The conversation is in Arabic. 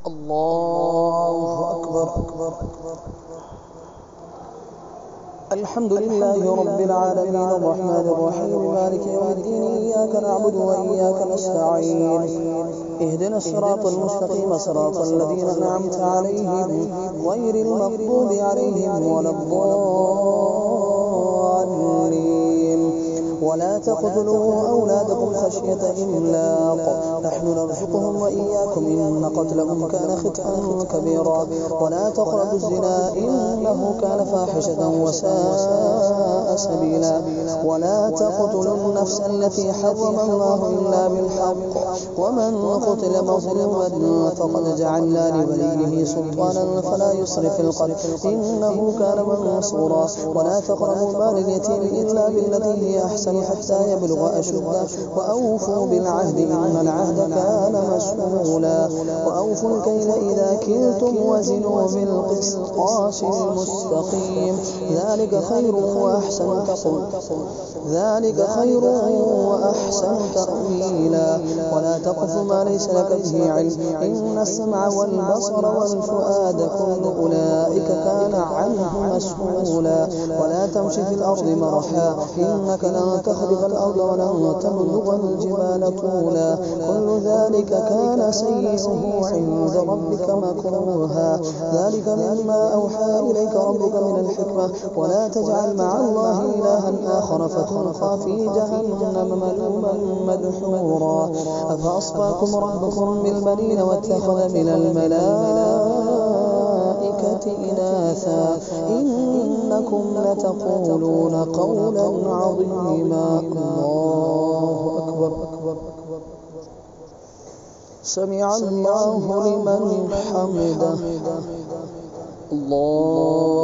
الله أكبر. الحمد لله رب العالمين الرحمن الرحيم مالك يوم الدين إياك نعبد وإياك نستعين اهدنا الصراط المستقيم صراط الذين أنعمت عليهم غير المغضوب عليهم ولا الضالين. ولا تقتلوا أولادكم خشية إملاق نحن نرزقهم وإياكم إن قتلهم كان خطأ كبيرا. ولا تقربوا الزنا إنه كان فاحشة وساء سبيلا. ولا تقتلوا النفس التي حرم الله إلا بالحق ومن قتل مظلوما فقد جعلنا لوليه سلطانا فلا يسرف في القتل إنه كان منصورا. ولا تقربوا مال اليتيم إلا بالتي هي أحسن حتى يبلغ أشده وأوفوا بالعهد إن العهد كان مسؤولا. وأوفوا الكيل إذا كلتم وزنوا بالقسطاس المستقيم ذلك خير وأحسن تأويلا. ولا تقف ما ليس لك به علم إن السمع والبصر والفؤاد كل أولئك كان عنه مسؤولا. ولا تمشي في الأرض مرحا إنك لن تخرق الأرض ولن تبلغ الجبال طولا كل ذلك كان سيئه عند ربك مكروها. ذلك مما أوحى إليك ربك من الحكمة. ولا تجعل مع الله إلها آخر فتلقى في جهنم ملوما مدحورا. أفأصفاكم ربكم بالبنين واتخذ من الملائكة إناثا إنكم لتقولون قولا عظيما. الله أكبر. سمع الله لمن حمده. الله